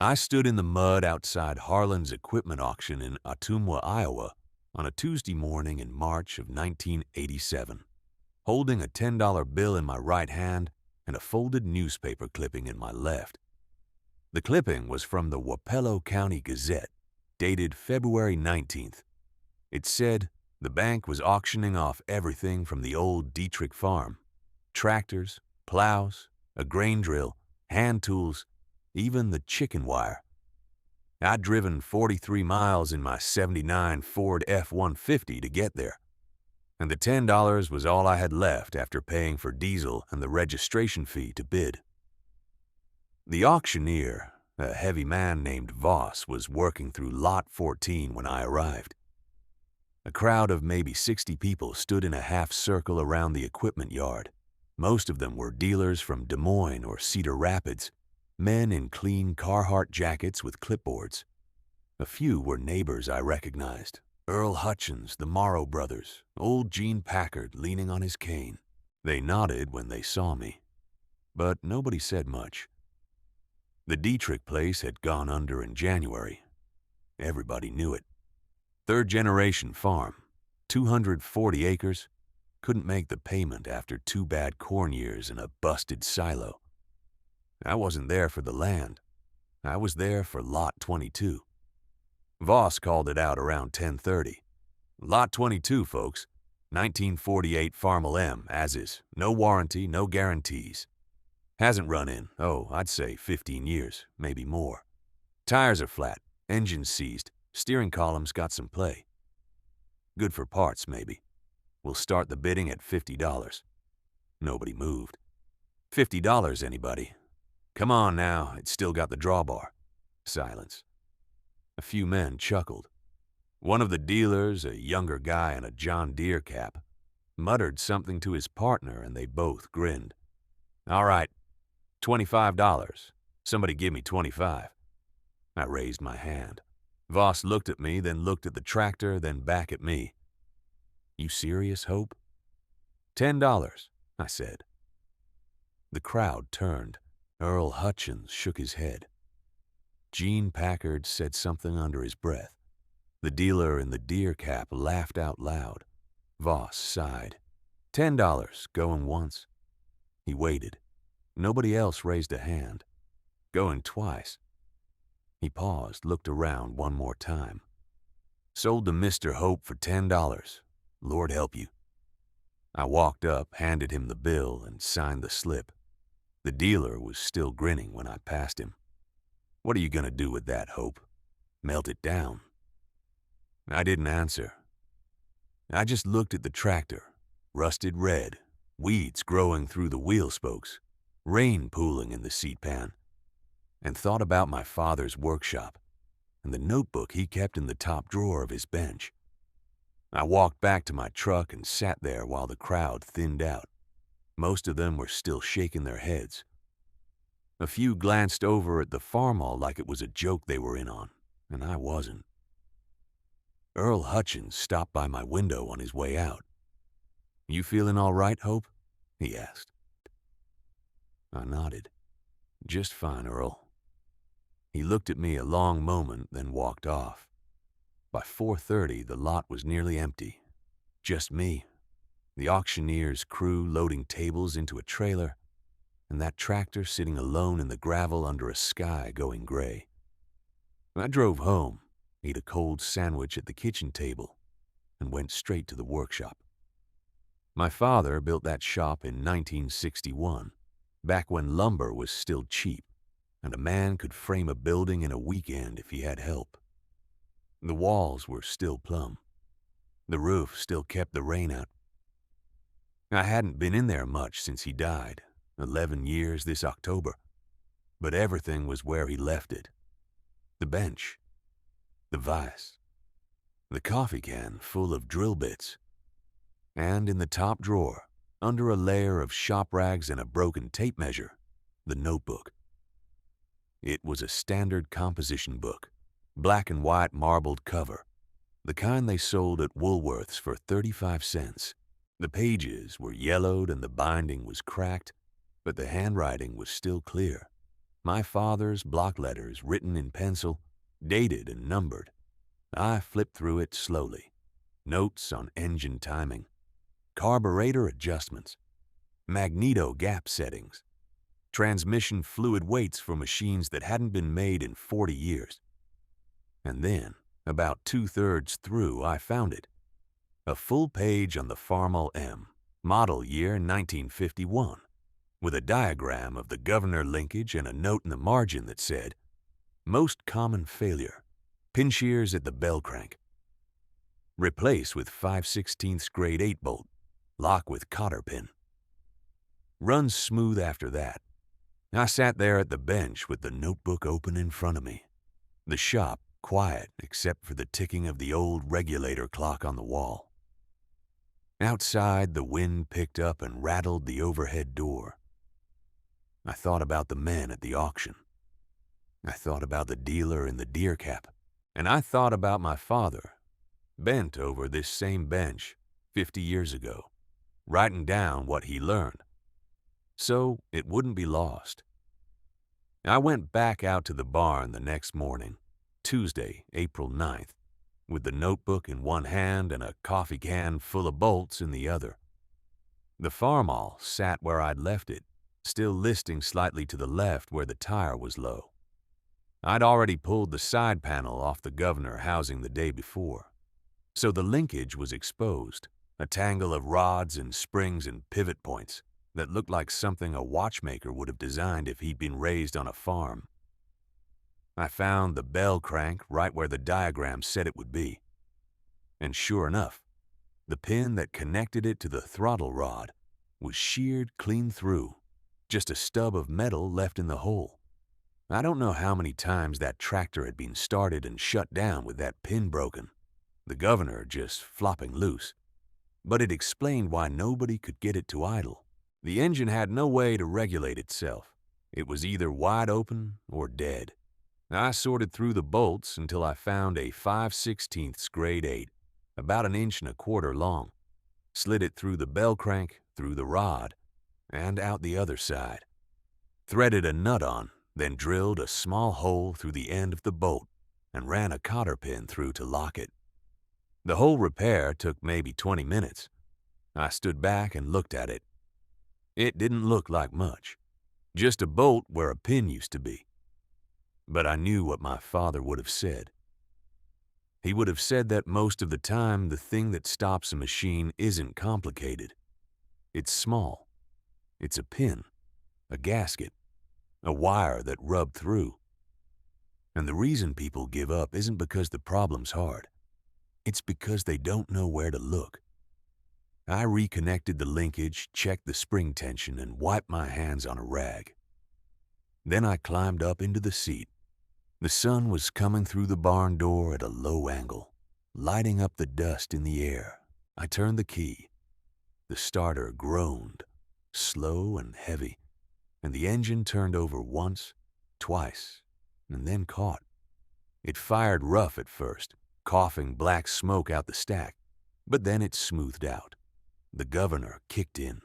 I stood in the mud outside Harlan's equipment auction in Ottumwa, Iowa, on a Tuesday morning in March of 1987, holding a $10 bill in my right hand and a folded newspaper clipping in my left. The clipping was from the Wapello County Gazette, dated February 19th. It said the bank was auctioning off everything from the old Dietrich farm: tractors, plows, a grain drill, hand tools, even the chicken wire. I'd driven 43 miles in my '79 Ford F-150 to get there, and the $10 was all I had left after paying for diesel and the registration fee to bid. The auctioneer, a heavy man named Voss, was working through Lot 14 when I arrived. A crowd of maybe 60 people stood in a half circle around the equipment yard. Most of them were dealers from Des Moines or Cedar Rapids, men in clean Carhartt jackets with clipboards. A few were neighbors I recognized: Earl Hutchins, the Morrow brothers, old Gene Packard leaning on his cane. They nodded when they saw me, but nobody said much. The Dietrich place had gone under in January. Everybody knew it. Third-generation farm, 240 acres, couldn't make the payment after 2 bad corn years and a busted silo. I wasn't there for the land. I was there for Lot 22. Voss called it out around 10:30. Lot 22, folks. 1948 Farmel M, as is. No warranty, no guarantees. Hasn't run in, I'd say 15 years, maybe more. Tires are flat, engine seized, steering column's got some play. Good for parts, maybe. We'll start the bidding at $50. Nobody moved. $50, anybody? Come on now, it's still got the drawbar. Silence. A few men chuckled. One of the dealers, a younger guy in a John Deere cap, muttered something to his partner and they both grinned. All right, $25. Somebody give me 25. I raised my hand. Voss looked at me, then looked at the tractor, then back at me. You serious, Hope? $10, I said. The crowd turned. Earl Hutchins shook his head. Gene Packard said something under his breath. The dealer in the deer cap laughed out loud. Voss sighed. $10, going once. He waited. Nobody else raised a hand. Going twice. He paused, looked around one more time. Sold to Mr. Hope for $10. Lord help you. I walked up, handed him the bill, and signed the slip. The dealer was still grinning when I passed him. What are you going to do with that, Hope? Melt it down? I didn't answer. I just looked at the tractor, rusted red, weeds growing through the wheel spokes, rain pooling in the seat pan, and thought about my father's workshop and the notebook he kept in the top drawer of his bench. I walked back to my truck and sat there while the crowd thinned out. Most of them were still shaking their heads. A few glanced over at the farmall like it was a joke they were in on, and I wasn't. Earl Hutchins stopped by my window on his way out. You feeling all right, Hope? He asked. I nodded. Just fine, Earl. He looked at me a long moment, then walked off. By 4:30, the lot was nearly empty. Just me, the auctioneer's crew loading tables into a trailer, and that tractor sitting alone in the gravel under a sky going gray. I drove home, ate a cold sandwich at the kitchen table, and went straight to the workshop. My father built that shop in 1961, back when lumber was still cheap, and a man could frame a building in a weekend if he had help. The walls were still plumb. The roof still kept the rain out. I hadn't been in there much since he died, 11 years this October, but everything was where he left it. The bench, the vise, the coffee can full of drill bits, and in the top drawer, under a layer of shop rags and a broken tape measure, the notebook. It was a standard composition book, black and white marbled cover, the kind they sold at Woolworth's for 35 cents. The pages were yellowed and the binding was cracked, but the handwriting was still clear. My father's block letters written in pencil, dated and numbered. I flipped through it slowly. Notes on engine timing, carburetor adjustments, magneto gap settings, transmission fluid weights for machines that hadn't been made in 40 years. And then, about 2/3 through, I found it. A full page on the Farmall M, model year 1951, with a diagram of the governor linkage and a note in the margin that said, "Most common failure, pin shears at the bell crank. Replace with 5/16 grade 8 bolt, lock with cotter pin." Runs smooth after that. I sat there at the bench with the notebook open in front of me. The shop quiet except for the ticking of the old regulator clock on the wall. Outside, the wind picked up and rattled the overhead door. I thought about the men at the auction. I thought about the dealer in the deer cap. And I thought about my father, bent over this same bench 50 years ago, writing down what he learned, so it wouldn't be lost. I went back out to the barn the next morning, Tuesday, April 9th, with the notebook in one hand and a coffee can full of bolts in the other. The Farmall sat where I'd left it, still listing slightly to the left where the tire was low. I'd already pulled the side panel off the governor housing the day before, so the linkage was exposed, a tangle of rods and springs and pivot points that looked like something a watchmaker would have designed if he'd been raised on a farm. I found the bell crank right where the diagram said it would be. And sure enough, the pin that connected it to the throttle rod was sheared clean through, just a stub of metal left in the hole. I don't know how many times that tractor had been started and shut down with that pin broken, the governor just flopping loose. But it explained why nobody could get it to idle. The engine had no way to regulate itself. It was either wide open or dead. I sorted through the bolts until I found a 5/16 grade 8, about 1.25 inches long, slid it through the bell crank, through the rod, and out the other side. Threaded a nut on, then drilled a small hole through the end of the bolt and ran a cotter pin through to lock it. The whole repair took maybe 20 minutes. I stood back and looked at it. It didn't look like much, just a bolt where a pin used to be. But I knew what my father would have said. He would have said that most of the time the thing that stops a machine isn't complicated. It's small. It's a pin, a gasket, a wire that rubbed through. And the reason people give up isn't because the problem's hard. It's because they don't know where to look. I reconnected the linkage, checked the spring tension, and wiped my hands on a rag. Then I climbed up into the seat. The sun was coming through the barn door at a low angle, lighting up the dust in the air. I turned the key. The starter groaned, slow and heavy, and the engine turned over once, twice, and then caught. It fired rough at first, coughing black smoke out the stack, but then it smoothed out. The governor kicked in.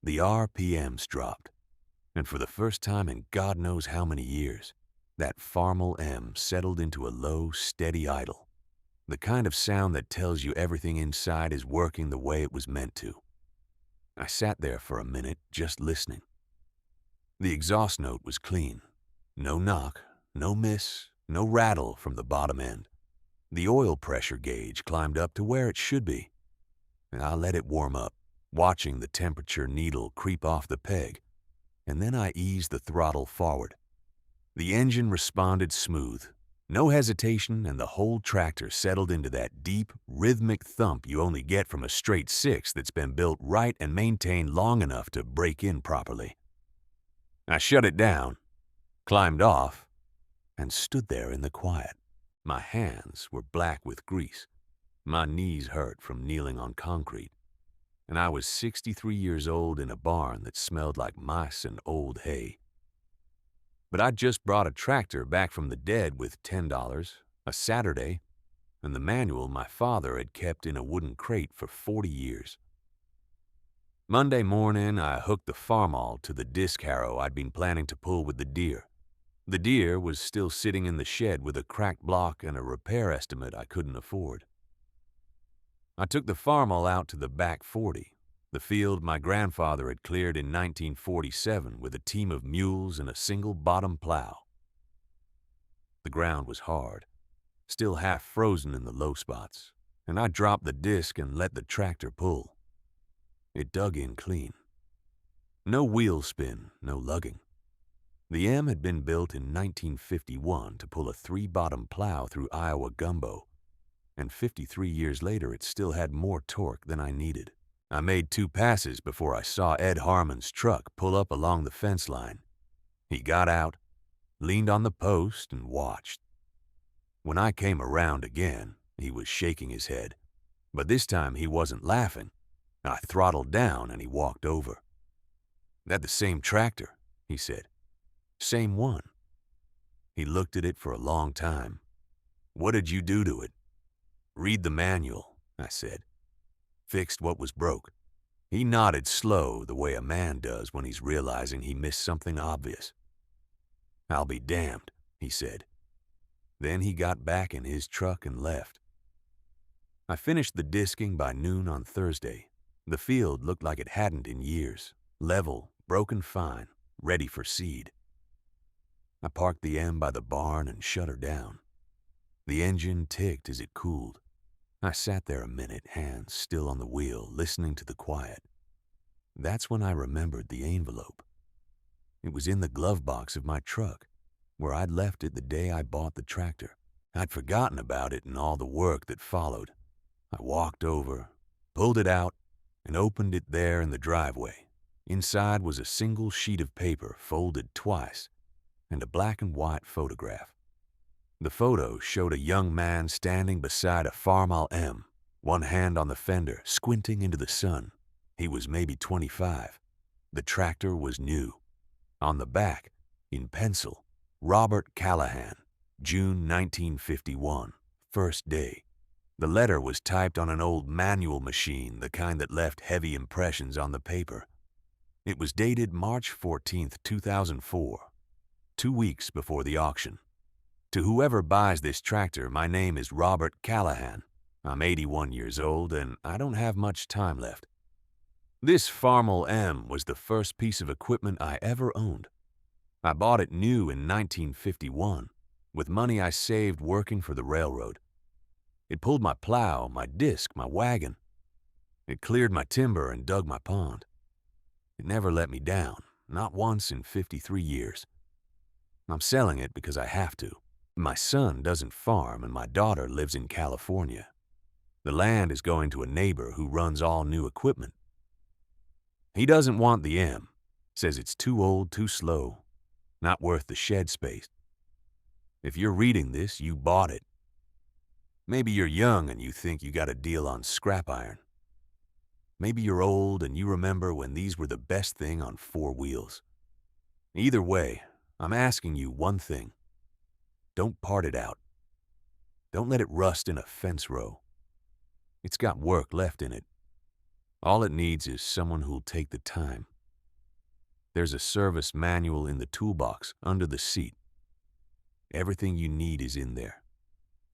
The RPMs dropped, and for the first time in God knows how many years, that Farmall M settled into a low, steady idle, the kind of sound that tells you everything inside is working the way it was meant to. I sat there for a minute, just listening. The exhaust note was clean. No knock, no miss, no rattle from the bottom end. The oil pressure gauge climbed up to where it should be. I let it warm up, watching the temperature needle creep off the peg, and then I eased the throttle forward. The engine responded smooth. No hesitation, and the whole tractor settled into that deep, rhythmic thump you only get from a straight six that's been built right and maintained long enough to break in properly. I shut it down, climbed off, and stood there in the quiet. My hands were black with grease. My knees hurt from kneeling on concrete. And I was 63 years old in a barn that smelled like mice and old hay. But I'd just brought a tractor back from the dead with $10, a Saturday, and the manual my father had kept in a wooden crate for 40 years. Monday morning, I hooked the Farmall to the disc harrow I'd been planning to pull with the deer. The deer was still sitting in the shed with a cracked block and a repair estimate I couldn't afford. I took the farmall out to the back 40, the field my grandfather had cleared in 1947 with a team of mules and a single bottom plow. The ground was hard, still half frozen in the low spots, and I dropped the disc and let the tractor pull. It dug in clean. No wheel spin, no lugging. The M had been built in 1951 to pull a 3-bottom plow through Iowa gumbo, and 53 years later it still had more torque than I needed. I made 2 passes before I saw Ed Harmon's truck pull up along the fence line. He got out, leaned on the post, and watched. When I came around again, he was shaking his head, but this time he wasn't laughing. I throttled down and he walked over. "That the same tractor?" he said. "Same one." He looked at it for a long time. "What did you do to it?" "Read the manual," I said. "Fixed what was broke." He nodded slow, the way a man does when he's realizing he missed something obvious. "I'll be damned," he said. Then he got back in his truck and left. I finished the disking by noon on Thursday. The field looked like it hadn't in years. Level, broken fine, ready for seed. I parked the M by the barn and shut her down. The engine ticked as it cooled. I sat there a minute, hands still on the wheel, listening to the quiet. That's when I remembered the envelope. It was in the glove box of my truck, where I'd left it the day I bought the tractor. I'd forgotten about it in all the work that followed. I walked over, pulled it out, and opened it there in the driveway. Inside was a single sheet of paper folded twice and a black and white photograph. The photo showed a young man standing beside a Farmall M, one hand on the fender, squinting into the sun. He was maybe 25. The tractor was new. On the back, in pencil, Robert Callahan, June 1951, first day. The letter was typed on an old manual machine, the kind that left heavy impressions on the paper. It was dated March 14, 2004, 2 weeks before the auction. To whoever buys this tractor, my name is Robert Callahan. I'm 81 years old and I don't have much time left. This Farmall M was the first piece of equipment I ever owned. I bought it new in 1951 with money I saved working for the railroad. It pulled my plow, my disc, my wagon. It cleared my timber and dug my pond. It never let me down, not once in 53 years. I'm selling it because I have to. My son doesn't farm and my daughter lives in California. The land is going to a neighbor who runs all new equipment. He doesn't want the M, says it's too old, too slow, not worth the shed space. If you're reading this, you bought it. Maybe you're young and you think you got a deal on scrap iron. Maybe you're old and you remember when these were the best thing on 4 wheels. Either way, I'm asking you one thing. Don't part it out. Don't let it rust in a fence row. It's got work left in it. All it needs is someone who'll take the time. There's a service manual in the toolbox under the seat. Everything you need is in there.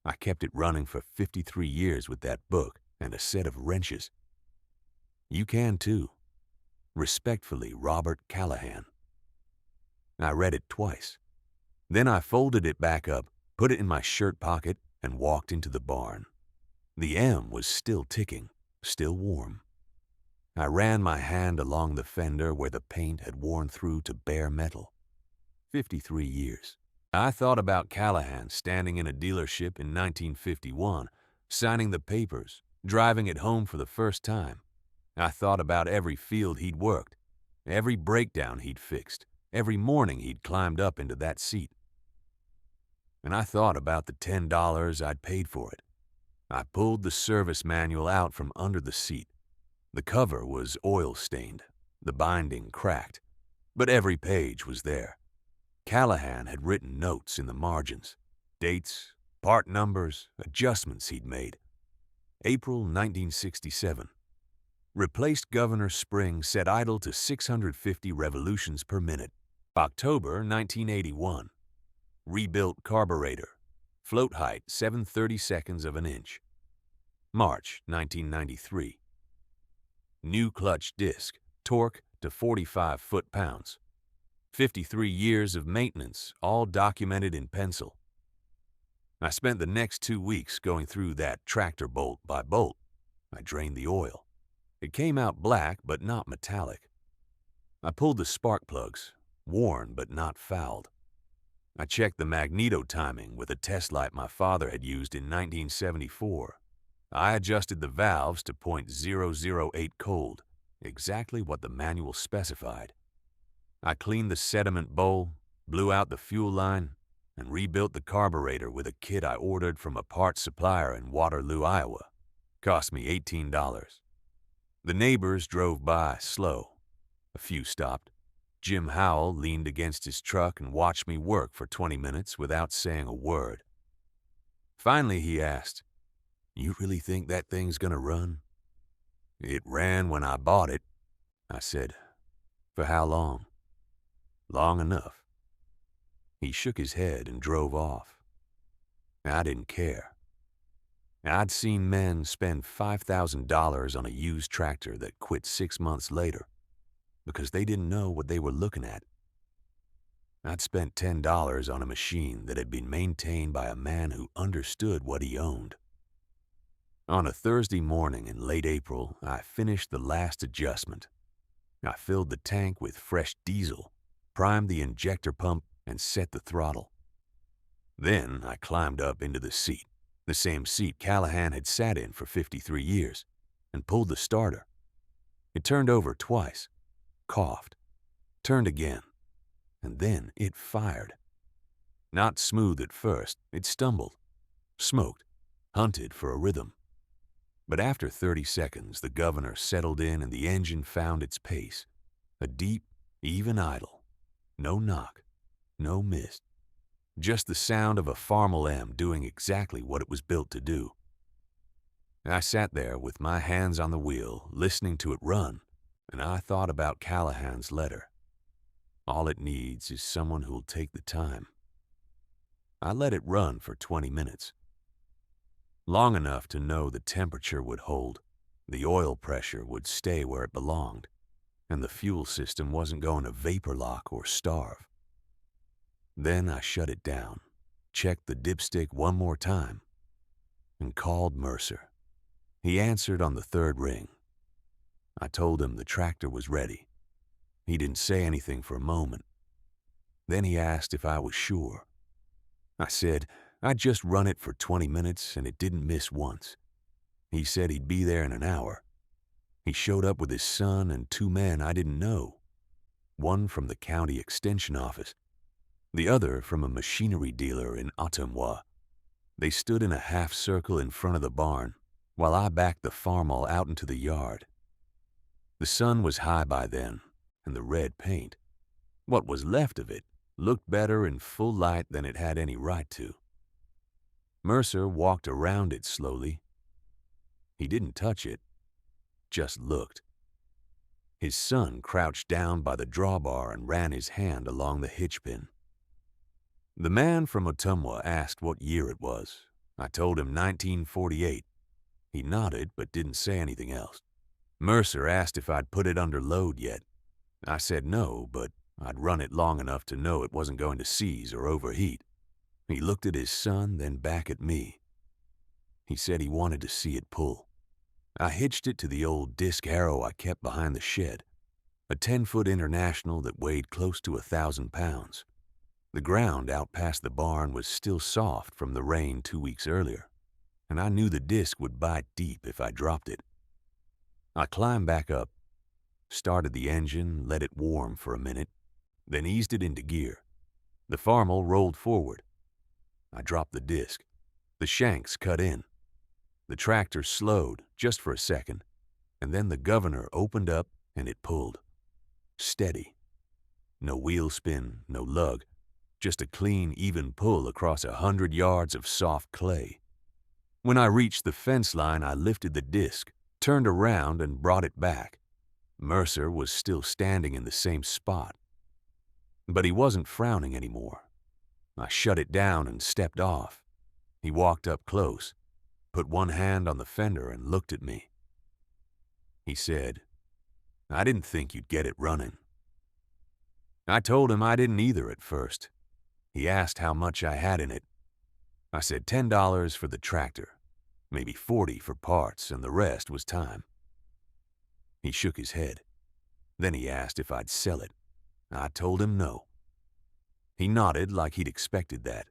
I kept it running for 53 years with that book and a set of wrenches. You can too. Respectfully, Robert Callahan. I read it twice. Then I folded it back up, put it in my shirt pocket, and walked into the barn. The M was still ticking, still warm. I ran my hand along the fender where the paint had worn through to bare metal. 53 years. I thought about Callahan standing in a dealership in 1951, signing the papers, driving it home for the first time. I thought about every field he'd worked, every breakdown he'd fixed, every morning he'd climbed up into that seat. And I thought about the $10 I'd paid for it. I pulled the service manual out from under the seat. The cover was oil-stained, the binding cracked, but every page was there. Callahan had written notes in the margins, dates, part numbers, adjustments he'd made. April 1967. Replaced governor spring set idle to 650 revolutions per minute. October 1981. Rebuilt carburetor. Float height 7/32 of an inch. March 1993. New clutch disc. Torque to 45 foot-pounds. 53 years of maintenance, all documented in pencil. I spent the next 2 weeks going through that tractor bolt by bolt. I drained the oil. It came out black but not metallic. I pulled the spark plugs, worn but not fouled. I checked the magneto timing with a test light my father had used in 1974. I adjusted the valves to .008 cold, exactly what the manual specified. I cleaned the sediment bowl, blew out the fuel line, and rebuilt the carburetor with a kit I ordered from a parts supplier in Waterloo, Iowa. Cost me $18. The neighbors drove by slow. A few stopped. Jim Howell leaned against his truck and watched me work for 20 minutes without saying a word. Finally, he asked, "You really think that thing's gonna run?" "It ran when I bought it," I said. "For how long?" "Long enough." He shook his head and drove off. I didn't care. I'd seen men spend $5,000 on a used tractor that quit 6 months later because they didn't know what they were looking at. I'd spent $10 on a machine that had been maintained by a man who understood what he owned. On a Thursday morning in late April, I finished the last adjustment. I filled the tank with fresh diesel, primed the injector pump, and set the throttle. Then I climbed up into the seat, the same seat Callahan had sat in for 53 years, and pulled the starter. It turned over twice, coughed, turned again, and then it fired. Not smooth at first, it stumbled, smoked, hunted for a rhythm. But after 30 seconds, the governor settled in and the engine found its pace. A deep, even idle. No knock, no miss. Just the sound of a Farmel M doing exactly what it was built to do. I sat there with my hands on the wheel, listening to it run, and I thought about Callahan's letter. All it needs is someone who'll take the time. I let it run for 20 minutes. Long enough to know the temperature would hold, the oil pressure would stay where it belonged, and the fuel system wasn't going to vapor lock or starve. Then I shut it down, checked the dipstick one more time, and called Mercer. He answered on the third ring. I told him the tractor was ready. He didn't say anything for a moment. Then he asked if I was sure. I said I'd just run it for 20 minutes and it didn't miss once. He said he'd be there in an hour. He showed up with his son and 2 men I didn't know. One from the county extension office, the other from a machinery dealer in Ottumwa. They stood in a half circle in front of the barn while I backed the Farmel out into the yard. The sun was high by then, and the red paint, what was left of it, looked better in full light than it had any right to. Mercer walked around it slowly. He didn't touch it, just looked. His son crouched down by the drawbar and ran his hand along the hitch pin. The man from Ottumwa asked what year it was. I told him 1948. He nodded but didn't say anything else. Mercer asked if I'd put it under load yet. I said no, but I'd run it long enough to know it wasn't going to seize or overheat. He looked at his son, then back at me. He said he wanted to see it pull. I hitched it to the old disc harrow I kept behind the shed, a 10-foot International that weighed close to 1,000 pounds. The ground out past the barn was still soft from the rain 2 weeks earlier, and I knew the disc would bite deep if I dropped it. I climbed back up, started the engine, let it warm for a minute, then eased it into gear. The Farmel rolled forward. I dropped the disc. The shanks cut in. The tractor slowed just for a second, and then the governor opened up and it pulled. Steady. No wheel spin, no lug, just a clean, even pull across 100 yards of soft clay. When I reached the fence line, I lifted the disc, turned around, and brought it back. Mercer was still standing in the same spot. But he wasn't frowning anymore. I shut it down and stepped off. He walked up close, put one hand on the fender and looked at me. He said, "I didn't think you'd get it running." I told him I didn't either at first. He asked how much I had in it. I said $10 for the tractor, maybe 40 for parts, and the rest was time. He shook his head. Then he asked if I'd sell it. I told him no. He nodded like he'd expected that.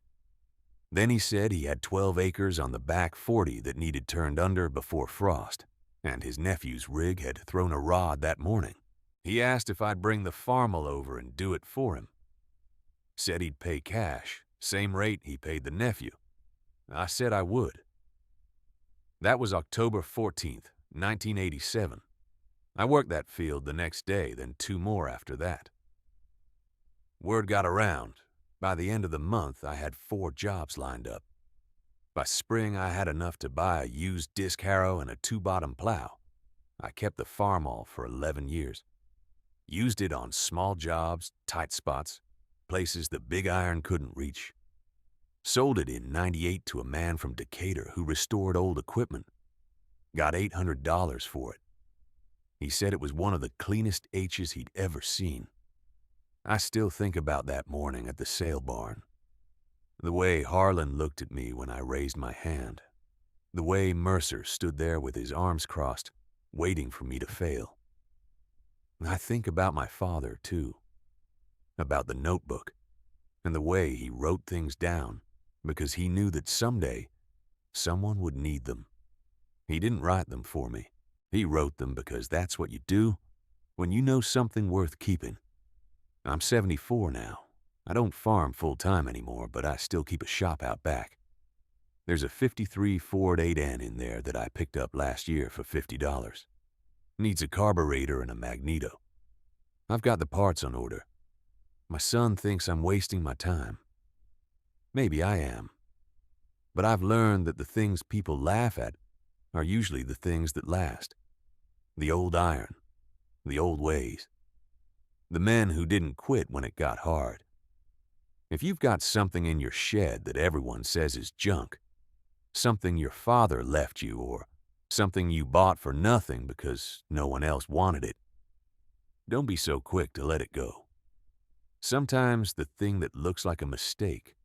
Then he said he had 12 acres on the back 40 that needed turned under before frost, and his nephew's rig had thrown a rod that morning. He asked if I'd bring the farmal over and do it for him. Said he'd pay cash, same rate he paid the nephew. I said I would. That was October 14th, 1987. I worked that field the next day, then 2 more after that. Word got around. By the end of the month, I had 4 jobs lined up. By spring, I had enough to buy a used disc harrow and a 2-bottom plow. I kept the farmall for 11 years. Used it on small jobs, tight spots, places the big iron couldn't reach. Sold it in '98 to a man from Decatur who restored old equipment. Got $800 for it. He said it was one of the cleanest H's he'd ever seen. I still think about that morning at the sale barn. The way Harlan looked at me when I raised my hand. The way Mercer stood there with his arms crossed, waiting for me to fail. I think about my father, too. About the notebook, and the way he wrote things down, because he knew that someday someone would need them. He didn't write them for me. He wrote them because that's what you do when you know something worth keeping. I'm 74 now. I don't farm full-time anymore, but I still keep a shop out back. There's a '53 Ford 8N in there that I picked up last year for $50. Needs a carburetor and a magneto. I've got the parts on order. My son thinks I'm wasting my time. Maybe I am. But I've learned that the things people laugh at are usually the things that last. The old iron, the old ways, the men who didn't quit when it got hard. If you've got something in your shed that everyone says is junk, something your father left you or something you bought for nothing because no one else wanted it, don't be so quick to let it go. Sometimes the thing that looks like a mistake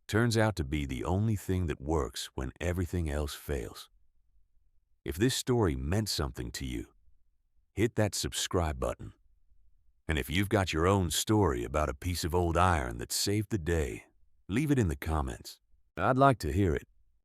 turns out to be the only thing that works when everything else fails. If this story meant something to you, hit that subscribe button. And if you've got your own story about a piece of old iron that saved the day, leave it in the comments. I'd like to hear it.